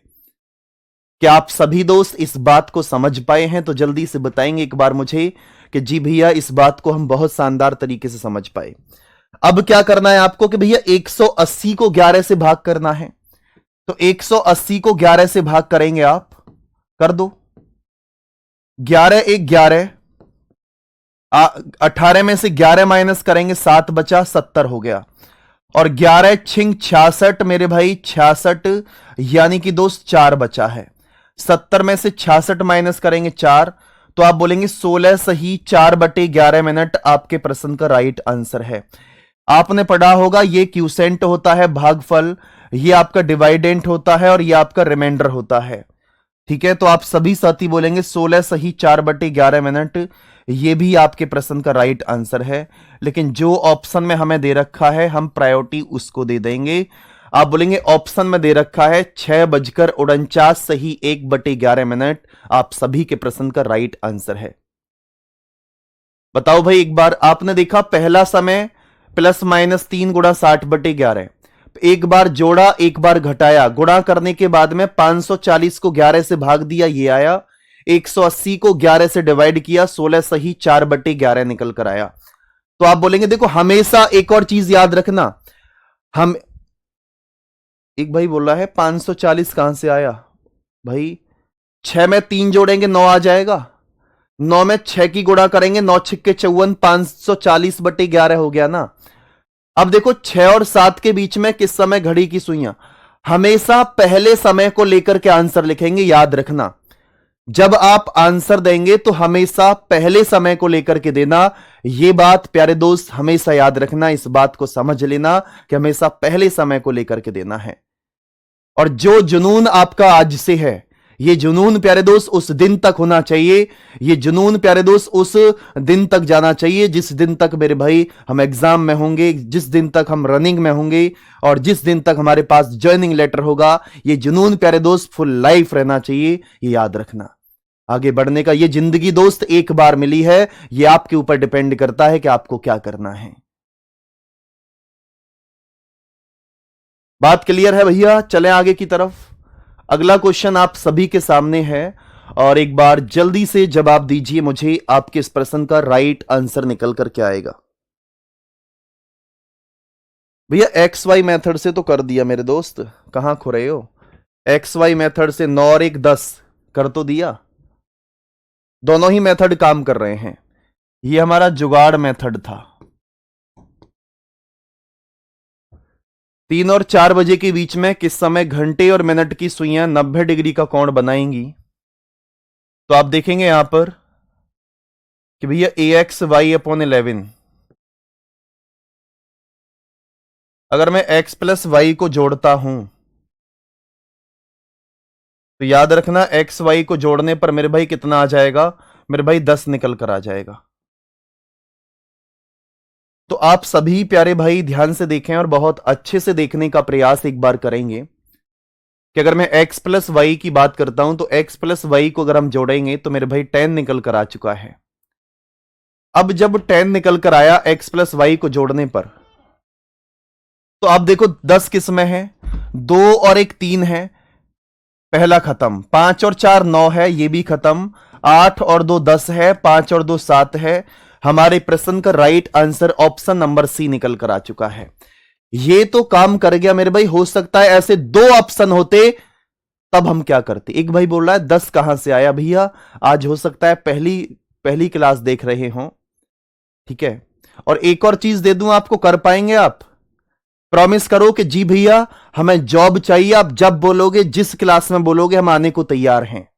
क्या आप सभी दोस्त इस बात को समझ पाए हैं? तो जल्दी से बताएंगे एक बार मुझे कि जी भैया इस बात को हम बहुत शानदार तरीके से समझ पाए। अब क्या करना है आपको कि भैया 180 को 11 से भाग करना है, तो 180 को 11 से भाग करेंगे आप, कर दो। 11 1 11, 18 में से 11 माइनस करेंगे, 7 बचा, 70 हो गया, और 11 छिंग 66 मेरे भाई 66, यानी कि दोस्त 4 बचा है। 70 में से 66 माइनस करेंगे 4, तो आप बोलेंगे 16 सही 4/11 मिनट आपके प्रश्न का राइट आंसर है। आपने पढ़ा होगा ये क्यूसेंट होता है भागफल, ये आपका डिवाइडेंट होता है, और ये आपका रिमाइंडर होता है। ठीक है, तो आप सभी साथी बोलेंगे 16 सही 4/11 मिनट, ये भी आपके प्रश्न का राइट आंसर है। लेकिन जो ऑप्शन में हमें दे रखा है हम प्रायोरिटी उसको दे देंगे। आप बोलेंगे ऑप्शन में दे रखा है 6:49 सही 1/11 मिनट, आप सभी के प्रश्न का राइट आंसर है। बताओ भाई, एक बार आपने देखा पहला समय प्लस माइनस 3 गुणा 60/11, एक बार जोड़ा एक बार घटाया, गुणा करने के बाद में 540 को 11 से भाग दिया, ये आया। 180 को 11 से डिवाइड किया, 16 सही 4/11 निकल कर आया। तो आप बोलेंगे देखो हमेशा एक और चीज याद रखना, हम एक भाई बोल रहा है 540 कहां से आया भाई, 6 में 3 जोड़ेंगे 9 आ जाएगा, 9 में 6 की गुणा करेंगे, 9 छिक्के 54, 540/11 हो गया ना। अब देखो 6 और 7 के बीच में किस समय घड़ी की सुइयां, हमेशा पहले समय को लेकर के आंसर लिखेंगे, याद रखना। जब आप आंसर देंगे तो हमेशा पहले समय को लेकर के देना। यह बात प्यारे दोस्त हमेशा याद रखना, इस बात को समझ लेना कि हमेशा पहले समय को लेकर के देना है। और जो जुनून आपका आज से है, ये जुनून प्यारे दोस्त उस दिन तक होना चाहिए, ये जुनून प्यारे दोस्त उस दिन तक जाना चाहिए जिस दिन तक मेरे भाई हम एग्जाम में होंगे, जिस दिन तक हम रनिंग में होंगे, और जिस दिन तक हमारे पास ज्वाइनिंग लेटर होगा। ये जुनून प्यारे दोस्त फुल लाइफ रहना चाहिए, ये याद रखना। आगे बढ़ने का ये जिंदगी दोस्त एक बार मिली है, ये आपके ऊपर डिपेंड करता है कि आपको क्या करना है। बात क्लियर है भैया? चलें आगे की तरफ। अगला क्वेश्चन आप सभी के सामने है और एक बार जल्दी से जवाब दीजिए मुझे, आपके इस प्रश्न का राइट आंसर निकल कर क्या आएगा। भैया एक्स वाई मेथड से तो कर दिया मेरे दोस्त, कहां खो रहे हो? एक्स वाई मेथड से 9 और 1 10 कर तो दिया, दोनों ही मेथड काम कर रहे हैं। ये हमारा जुगाड़ मेथड था। 3 और 4 बजे के बीच में किस समय घंटे और मिनट की सुइयां 90 डिग्री का कोण बनाएंगी? तो आप देखेंगे यहां पर कि भैया AX/Y/11, अगर मैं x प्लस वाई को जोड़ता हूं तो याद रखना एक्स वाई को जोड़ने पर मेरे भाई कितना आ जाएगा, मेरे भाई 10 निकल कर आ जाएगा। तो आप सभी प्यारे भाई ध्यान से देखें और बहुत अच्छे से देखने का प्रयास एक बार करेंगे कि अगर मैं x प्लस वाई की बात करता हूं तो x प्लस वाई को अगर हम जोड़ेंगे तो मेरे भाई 10 निकल कर आ चुका है। अब जब 10 निकल कर आया x प्लस वाई को जोड़ने पर, तो आप देखो 10 किस में है, 2 और 1 3 है, पहला खत्म। 5 और 4 9 है, ये भी खत्म। 8 और 2 10 है, 5 और 2 7 है। हमारे प्रश्न का right answer option number C निकल कर आ चुका है। ये तो काम कर गया मेरे भाई। हो सकता है ऐसे 2 ऑप्शन होते तब हम क्या करते। एक भाई बोल रहा है 10 कहां से आया? भैया आज हो सकता है पहली क्लास देख रहे हो, ठीक है। और एक और चीज दे दूं आपको, कर पाएंगे आप? प्रॉमिस करो कि जी भैया हमें जॉब चाहिए, आप जब बोलोगे जिस क्लास में बोलोगे हम आने को तैयार हैं।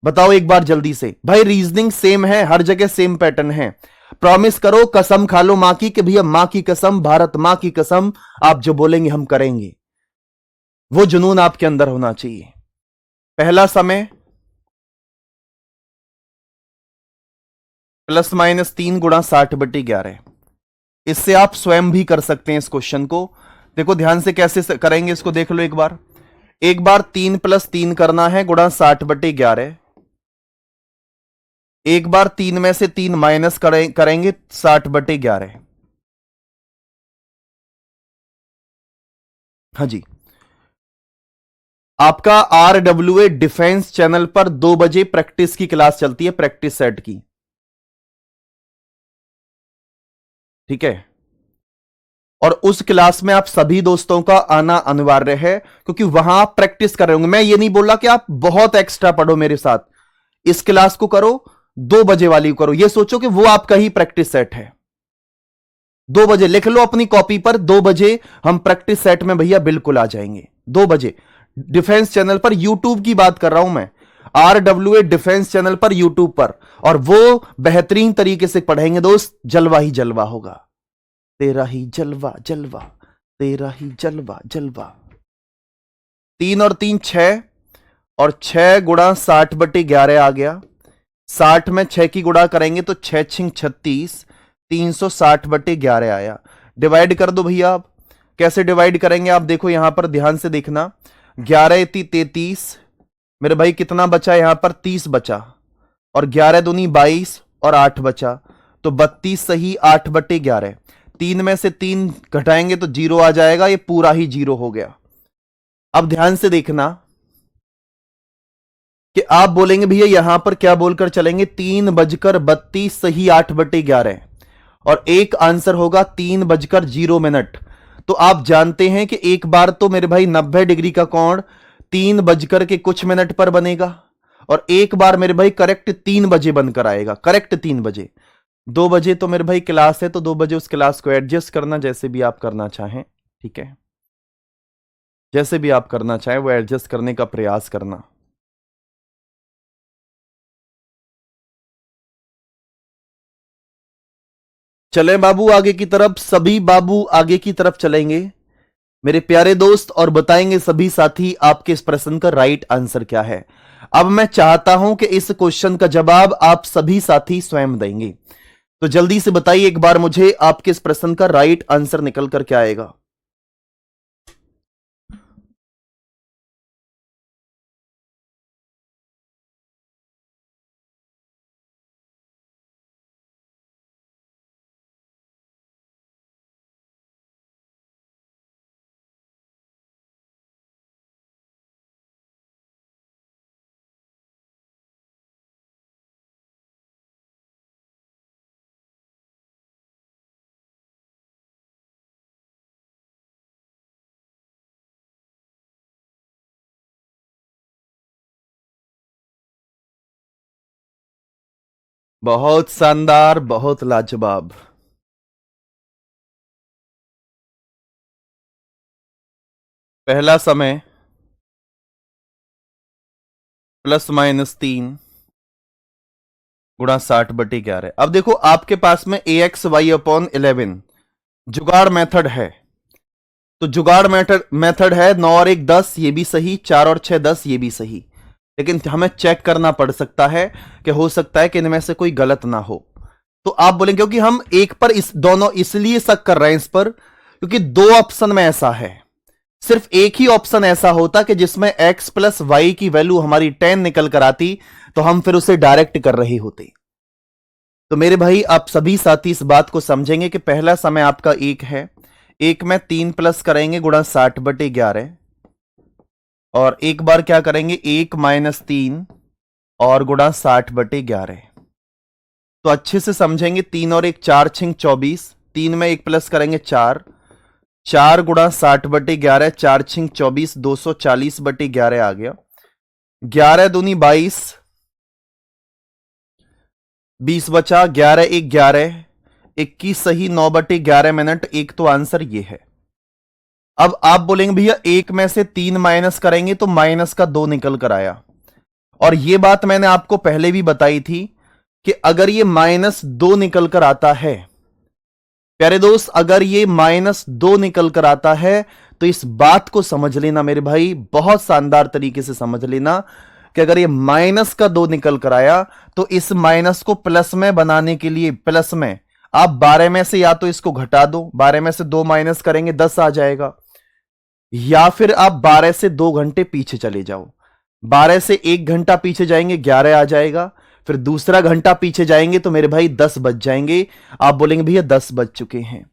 बताओ एक बार जल्दी से। भाई रीजनिंग सेम है, हर जगह सेम पैटर्न है। प्रॉमिस करो, कसम खा लो मां की कि भैया मां की कसम, भारत मां की कसम, आप जो बोलेंगे हम करेंगे। वो जुनून आपके अंदर होना चाहिए। पहला समय ±3 गुणा 60/11। इससे आप स्वयं भी कर सकते हैं इस क्वेश्चन को। देखो ध्यान से कैसे करेंगे इसको, देख लो एक बार। 3 + 3 करना है गुणा 60/11। एक बार 3 में से 3 माइनस करेंगे 60/11। हाँ जी। आपका RWA डिफेंस चैनल पर 2 बजे प्रैक्टिस की क्लास चलती है, प्रैक्टिस सेट की, ठीक है। और उस क्लास में आप सभी दोस्तों का आना अनिवार्य है क्योंकि वहां आप प्रैक्टिस कर रहे होंगे। मैं ये नहीं बोल रहा कि आप बहुत एक्स्ट्रा पढ़ो मेरे साथ, इस क्लास को करो, 2 बजे वाली को करो। ये सोचो कि वो आपका ही प्रैक्टिस सेट है। 2 बजे लिख लो अपनी कॉपी पर, 2 बजे हम प्रैक्टिस सेट में भैया बिल्कुल आ जाएंगे। 2 बजे डिफेंस चैनल पर, यूट्यूब की बात कर रहा हूं मैं, RWA डिफेंस चैनल पर यूट्यूब पर। और वो बेहतरीन तरीके से पढ़ेंगे दोस्त, जलवा ही जलवा होगा। तेरा ही जलवा जलवा, तेरा ही जलवा जलवा। 3 और 3 6, और 6 गुणा 60/11 आ गया। 60 में 6 की गुणा करेंगे तो 6 6 36, 360/11 आया। डिवाइड कर दो भैया। आप कैसे डिवाइड करेंगे? आप देखो यहां पर ध्यान से देखना। 11 × 33, मेरे भाई कितना बचा यहां पर? 30 बचा। और 11 दूनी 22 और 8 बचा, तो 32 सही 8/11। 3 में से 3 घटाएंगे तो 0 आ जाएगा, ये पूरा ही 0 हो गया। अब ध्यान से देखना, कि आप बोलेंगे भैया यहां पर क्या बोलकर चलेंगे, 3:32 सही 8/11, और एक आंसर होगा 3:0 तो आप जानते हैं कि एक बार तो मेरे भाई 90 डिग्री का कोण 3 बजकर के कुछ मिनट पर बनेगा, और एक बार मेरे भाई करेक्ट 3 बजे बनकर आएगा, करेक्ट 3 बजे। 2 बजे तो मेरे भाई क्लास है, तो 2 बजे उस क्लास को एडजस्ट करना, जैसे भी आप करना चाहें, ठीक है, जैसे भी आप करना चाहें वो एडजस्ट करने का प्रयास करना। चले बाबू आगे की तरफ, सभी बाबू आगे की तरफ चलेंगे मेरे प्यारे दोस्त, और बताएंगे सभी साथी आपके इस प्रश्न का राइट आंसर क्या है। अब मैं चाहता हूं कि इस क्वेश्चन का जवाब आप सभी साथी स्वयं देंगे, तो जल्दी से बताइए एक बार मुझे, आपके इस प्रश्न का राइट आंसर निकल कर क्या आएगा। बहुत शानदार, बहुत लाजवाब। पहला समय +-3 गुणा 60/11। अब देखो आपके पास में AXY/11 जुगाड़ मेथड है, तो जुगाड़ मेथड है, 9 और 1 10, ये भी सही, 4 और 6 10, ये भी सही, लेकिन हमें चेक करना पड़ सकता है कि हो सकता है कि इनमें से कोई गलत ना हो। तो आप बोलेंगे क्योंकि हम एक पर इस दोनों इसलिए शक कर रहे हैं इस पर, क्योंकि दो ऑप्शन में ऐसा है, सिर्फ एक ही ऑप्शन ऐसा होता कि जिसमें x प्लस वाई की वैल्यू हमारी 10 निकल कर आती, तो हम फिर उसे डायरेक्ट कर रहे होते। तो मेरे भाई आप सभी साथी इस बात को समझेंगे कि पहला समय आपका एक है, एक में 3 प्लस करेंगे गुणा 60/11, और एक बार क्या करेंगे 1 - 3 और गुणा 60/11। तो अच्छे से समझेंगे, 3 और 1 4 6 24, 3 में 1 प्लस करेंगे 4, 4 गुणा 60/11, 4 6 24, 240/11 आ गया, 11 दूनी 22, 20 बचा, 11 1 11, 21 सही, 9/11, एक तो आंसर ये है। अब आप बोलेंगे भैया एक में से 3 माइनस करेंगे तो माइनस का 2 निकल कर आया, और ये बात मैंने आपको पहले भी बताई थी कि अगर ये -2 निकल कर आता है, प्यारे दोस्त, अगर ये -2 निकल कर आता है, तो इस बात को समझ लेना मेरे भाई, बहुत शानदार तरीके से समझ लेना कि अगर ये -2 निकल कर आया, तो इस माइनस को प्लस में बनाने के लिए, प्लस में आप 12 में से या तो इसको घटा दो, 12 में से 2 माइनस करेंगे 10 आ जाएगा, या फिर आप 12 से 2 घंटे पीछे चले जाओ, 12 से 1 घंटा पीछे जाएंगे 11 आ जाएगा, फिर दूसरा घंटा पीछे जाएंगे तो मेरे भाई 10 बज जाएंगे। आप बोलेंगे भैया 10 बज चुके हैं,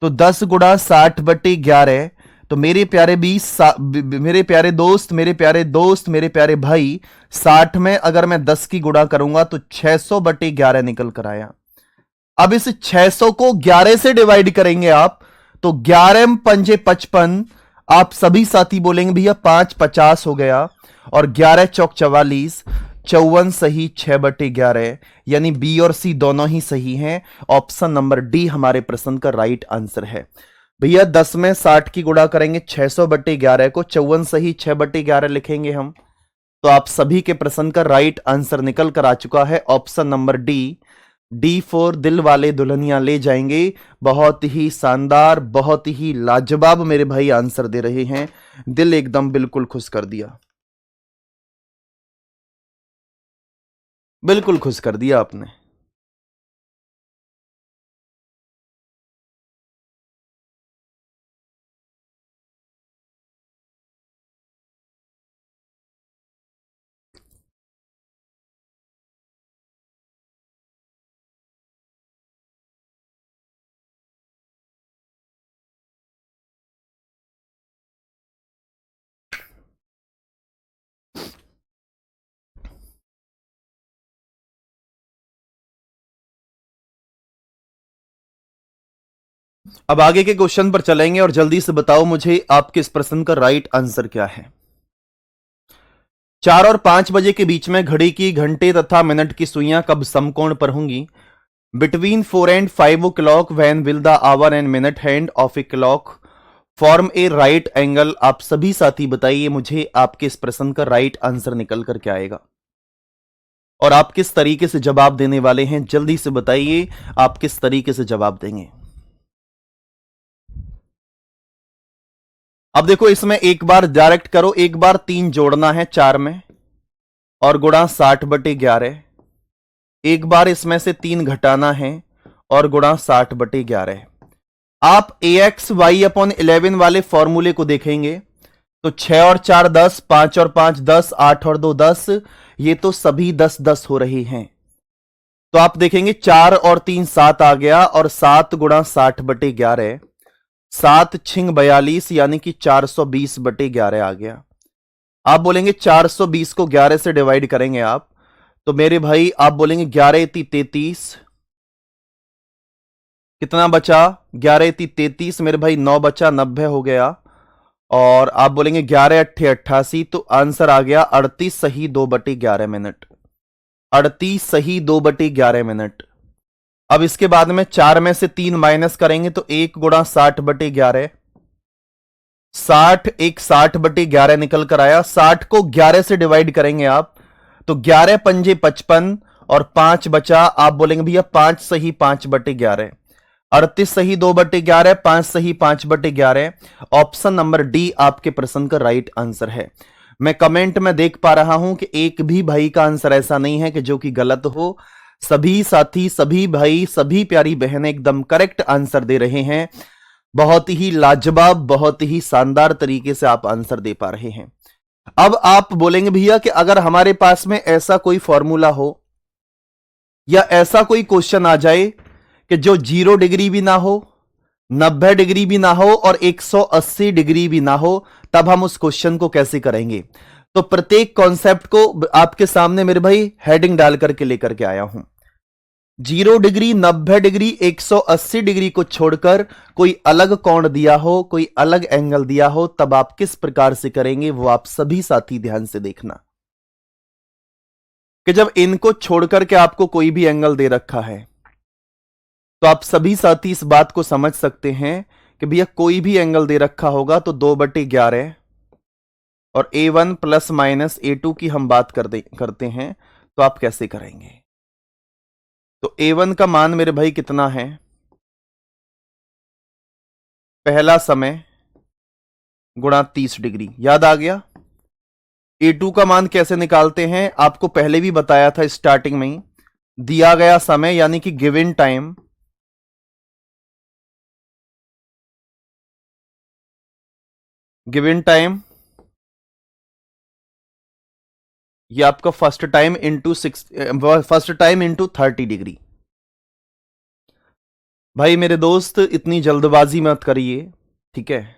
तो 10 गुणा 60/11, तो मेरे प्यारे मेरे प्यारे दोस्त, मेरे प्यारे दोस्त, मेरे प्यारे भाई, 60 में अगर मैं 10 की गुणा करूंगा तो 600/11 निकल कर आया। अब इस 600 को 11 से डिवाइड करेंगे आप, तो 11 पंजे 55, आप सभी साथी बोलेंगे भैया 5 50 हो गया, और 11 चौक 44, 54 सही, 6/11, यानी बी और सी दोनों ही सही हैं। ऑप्शन नंबर डी हमारे प्रश्न का राइट आंसर है। भैया 10 में 60 की गुणा करेंगे 600/11 को, 54 सही, 6/11 लिखेंगे हम, तो आप सभी के प्रश्न का राइट आंसर निकल कर आ चुका है, ऑप्शन नंबर डी, D4 दिल वाले दुल्हनिया ले जाएंगे। बहुत ही शानदार, बहुत ही लाजवाब मेरे भाई आंसर दे रहे हैं, दिल एकदम बिल्कुल खुश कर दिया, बिल्कुल खुश कर दिया आपने। अब आगे के क्वेश्चन पर चलेंगे और जल्दी से बताओ मुझे आपके इस प्रश्न का राइट आंसर क्या है। 4 और 5 बजे के बीच में घड़ी की घंटे तथा मिनट की सुइयां कब समकोण पर होंगी? Between 4 and 5 o'clock when will the hour and minute hand of a clock form a right angle? आप सभी साथी बताइए मुझे आपके इस प्रश्न का राइट आंसर निकल कर क्या आएगा और आप किस तरीके से जवाब देने वाले हैं। जल्दी से बताइए आप किस तरीके से जवाब देंगे। अब देखो इसमें एक बार डायरेक्ट करो, एक बार 3 जोड़ना है 4 में और गुणा 60/11, एक बार इसमें से 3 घटाना है और गुणा 60/11। आप AX/Y/11 वाले फॉर्मूले को देखेंगे तो 6 और 4 10, 5 और 5 10, 8 और 2 10, ये तो सभी 10 10 हो रही हैं। तो आप देखेंगे 4 और 3 7 आ गया और 7 गुणा 60/11, 7 छिंग 42 यानी कि 420/11 आ गया। आप बोलेंगे 420 को 11 से डिवाइड करेंगे आप, तो मेरे भाई आप बोलेंगे 11 × 33, कितना बचा? 11 × 33 मेरे भाई 9 बचा, 90 हो गया। और आप बोलेंगे 11 × 8 = 88, तो आंसर आ गया 38 सही 2/11 मिनट। 38 सही 2/11 मिनट। अब इसके बाद में 4 में से 3 माइनस करेंगे तो 1 गुणा 60/11, 60 एक 60/11 निकल कर आया। 60 को 11 से डिवाइड करेंगे आप तो 11 पंजे 55 और 5 बचा। आप बोलेंगे भैया 5 सही 5/11, 38 सही 2/11, 5 सही 5/11। ऑप्शन नंबर डी आपके प्रश्न का राइट आंसर है। मैं कमेंट में देख पा रहा हूं कि एक भी भाई का आंसर ऐसा नहीं है कि जो कि गलत हो। सभी साथी, सभी भाई, सभी प्यारी बहनें एकदम करेक्ट आंसर दे रहे हैं। बहुत ही लाजवाब, बहुत ही शानदार तरीके से आप आंसर दे पा रहे हैं। अब आप बोलेंगे भैया कि अगर हमारे पास में ऐसा कोई फॉर्मूला हो या ऐसा कोई क्वेश्चन आ जाए कि जो 0 डिग्री भी ना हो, 90 डिग्री भी ना हो और 180 डिग्री भी ना हो, तब हम उस क्वेश्चन को कैसे करेंगे? तो प्रत्येक कॉन्सेप्ट को आपके सामने मेरे भाई हेडिंग डाल करके लेकर के आया हूं। 0 डिग्री, 90 डिग्री, 180 डिग्री को छोड़कर कोई अलग कोण दिया हो, कोई अलग एंगल दिया हो, तब आप किस प्रकार से करेंगे वो आप सभी साथी ध्यान से देखना कि जब इनको छोड़कर के आपको कोई भी एंगल दे रखा है तो आप सभी साथी इस बात को समझ सकते हैं कि भैया कोई भी एंगल दे रखा होगा तो 2/11 और A1 प्लस माइनस A2 की हम बात करते हैं तो आप कैसे करेंगे? तो A1 का मान मेरे भाई कितना है? पहला समय गुणा 30 डिग्री, याद आ गया। A2 का मान कैसे निकालते हैं आपको पहले भी बताया था स्टार्टिंग में ही। दिया गया समय यानी कि गिवन टाइम ये आपका फर्स्ट टाइम इंटू 30 डिग्री। भाई मेरे दोस्त इतनी जल्दबाजी मत करिए, ठीक है?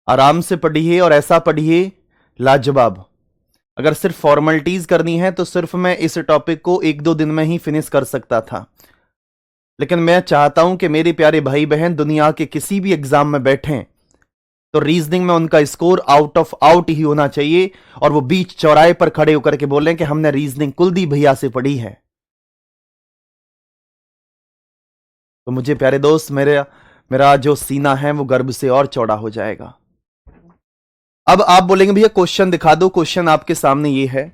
आराम से पढ़िए और ऐसा पढ़िए लाजवाब। अगर सिर्फ फॉर्मेलिटीज करनी है तो सिर्फ मैं इस टॉपिक को 1-2 दिन में ही फिनिश कर सकता था, लेकिन मैं चाहता हूं कि मेरे प्यारे भाई बहन दुनिया के किसी भी एग्जाम में बैठें तो रीजनिंग में उनका स्कोर आउट ऑफ आउट ही होना चाहिए और वो बीच चौराहे पर खड़े होकर के बोलें कि हमने रीजनिंग कुलदीप भैया से पढ़ी है। तो मुझे प्यारे दोस्त मेरा जो सीना है वो गर्व से और चौड़ा हो जाएगा। अब आप बोलेंगे भैया क्वेश्चन दिखा दो। क्वेश्चन आपके सामने ये है।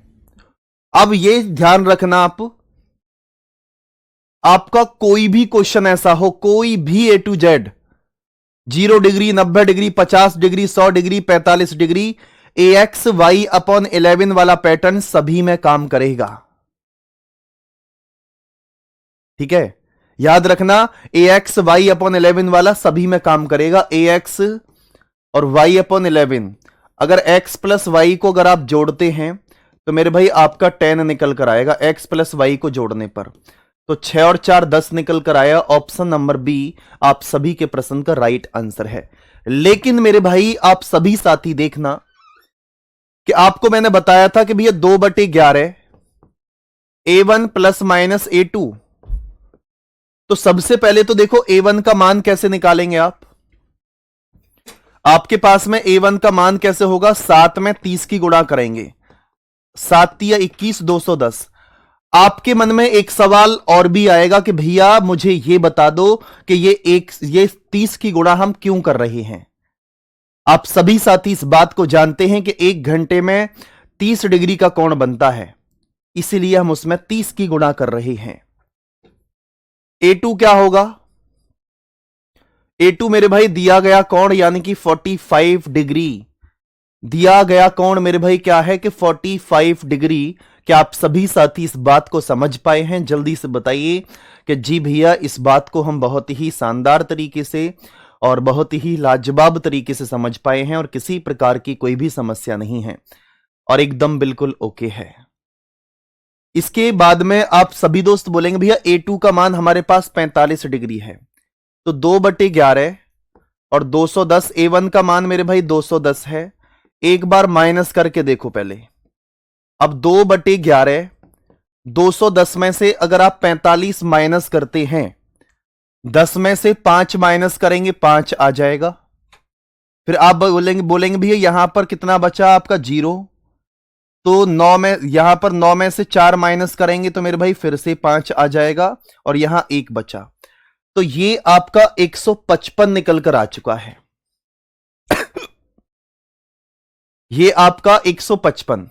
अब ये ध्यान रखना आपका कोई भी क्वेश्चन ऐसा हो, कोई भी A to Z, 0 degree, 90 degree, 50 degree, 100 degree, 45 degree, AX/Y/11 वाला पैटर्न सभी में काम करेगा, ठीक है? याद रखना AX/Y/11 वाला सभी में काम करेगा। AX और Y/11, अगर X प्लस Y को अगर आप जोड़ते हैं तो मेरे भाई आपका 10 निकल कर आएगा X प्लस Y को जोड़ने पर। तो 6 और 4 10 निकल कर आया। ऑप्शन नंबर बी आप सभी के प्रश्न का राइट आंसर है। लेकिन मेरे भाई आप सभी साथी देखना कि आपको मैंने बताया था कि भैया 2/11 A1 प्लस माइनस A2, तो सबसे पहले तो देखो A1 का मान कैसे निकालेंगे आप। आपके पास में A1 का मान कैसे होगा, 7 में 30 की गुणा करेंगे, 7 तिया 21, 210। आपके मन में एक सवाल और भी आएगा कि भैया मुझे यह बता दो कि ये 30 की गुणा हम क्यों कर रहे हैं। आप सभी साथी इस बात को जानते हैं कि 1 घंटे में 30 डिग्री का कोण बनता है, इसीलिए हम उसमें 30 की गुणा कर रहे हैं। A2 क्या होगा, A2 मेरे भाई दिया गया कोण यानी कि 45 डिग्री, दिया गया कोण मेरे भाई क्या है कि 45 डिग्री। क्या आप सभी साथी इस बात को समझ पाए हैं? जल्दी से बताइए कि जी भैया इस बात को हम बहुत ही शानदार तरीके से और बहुत ही लाजवाब तरीके से समझ पाए हैं और किसी प्रकार की कोई भी समस्या नहीं है और एकदम बिल्कुल ओके है। इसके बाद में आप सभी दोस्त बोलेंगे भैया A2 का मान हमारे पास 45 डिग्री है, तो 2/11 और 210, A1 का मान मेरे भाई 210 है। एक बार माइनस करके देखो पहले। अब 2/11, 210 में से अगर आप 45 माइनस करते हैं, 10 में से 5 माइनस करेंगे, 5 आ जाएगा। फिर आप बोलेंगे भैया यहां पर कितना बचा आपका 0, तो 9 में, यहां पर 9 में से 4 माइनस करेंगे तो मेरे भाई फिर से 5 आ जाएगा और यहां 1 बचा, तो ये आपका 155 निकल कर आ चुका है। ये आपका 155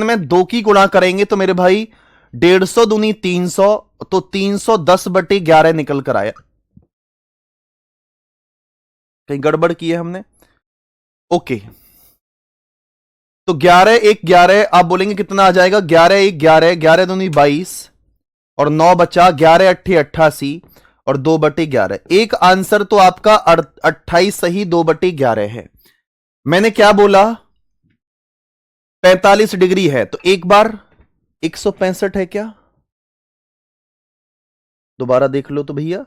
में 2 की गुणा करेंगे तो मेरे भाई 150 दूनी 300, तो 310/11 निकल कर आया। कहीं गड़बड़ की है हमने? ओके, तो 11 1 11, आप बोलेंगे कितना आ जाएगा, 11 1 11, 11 दूनी 22 और 9 बचा, 11 8 88 और 2/11। एक आंसर तो आपका 28 सही 2/11 है। मैंने क्या बोला, 45 डिग्री है, तो एक बार 165 है क्या, दोबारा देख लो तो भैया।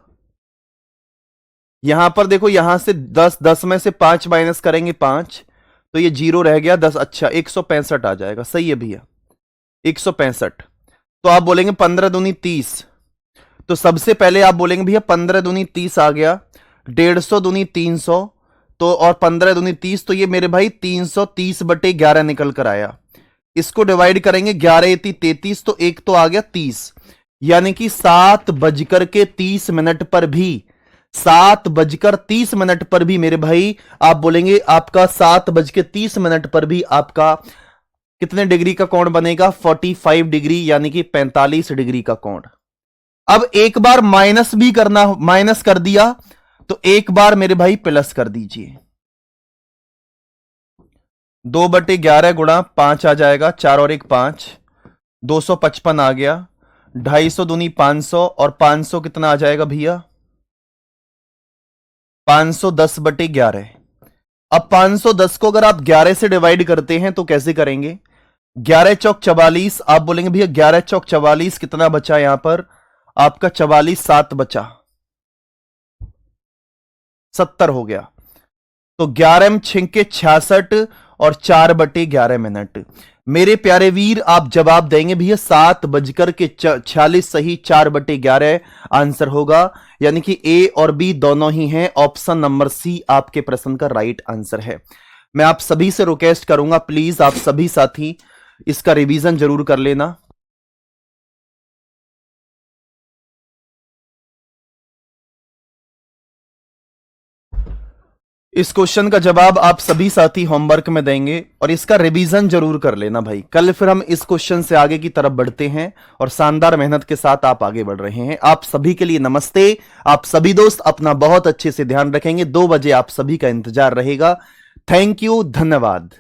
यहां पर देखो, यहां से 10 में से 5 माइनस करेंगे 5, तो ये 0 रह गया 10, अच्छा 165 आ जाएगा। सही है भैया 165। तो आप बोलेंगे 15 दूनी 30, तो सबसे पहले आप बोलेंगे भैया 15 दूनी 30 आ गया, 150 दूनी 300, तो और 15 दूनी 30, तो ये मेरे भाई 330/11 निकल कर आया। इसको डिवाइड करेंगे, 11 × 33, तो एक तो आ गया 30, यानी कि 7:30 पर भी, 7:30 पर भी मेरे भाई आप बोलेंगे आपका 7:30 पर भी आपका कितने डिग्री का कोण बनेगा, 45 डिग्री, यानी कि 45 डिग्री का कोण। अब एक बार माइनस भी करना, माइनस कर दिया तो एक बार मेरे भाई प्लस कर दीजिए, 2/11 गुणा 5 आ जाएगा, 4 और 1 5, 255 आ गया, 250 दूनी 500 और 500 कितना आ जाएगा भैया, 510/11। अब 510 को अगर आप 11 से डिवाइड करते हैं तो कैसे करेंगे, 11 चौक 44, आप बोलेंगे भैया 11 चौक 44 कितना बचा, यहां पर आपका 44 7 बचा, 70 हो गया। तो 11 छिंके 66 और 4/11 मिनट। मेरे प्यारे वीर आप जवाब देंगे भैया 7:46 सही, 4/11 आंसर होगा, यानी कि ए और बी दोनों ही हैं। ऑप्शन नंबर सी आपके प्रश्न का राइट आंसर है। मैं आप सभी से रिक्वेस्ट करूंगा, प्लीज आप सभी साथी इसका रिवीजन जरूर कर लेना। इस क्वेश्चन का जवाब आप सभी साथी होमवर्क में देंगे और इसका रिवीजन जरूर कर लेना भाई। कल फिर हम इस क्वेश्चन से आगे की तरफ बढ़ते हैं और शानदार मेहनत के साथ आप आगे बढ़ रहे हैं। आप सभी के लिए नमस्ते। आप सभी दोस्त अपना बहुत अच्छे से ध्यान रखेंगे। 2 बजे आप सभी का इंतजार रहेगा। थैंक यू, धन्यवाद।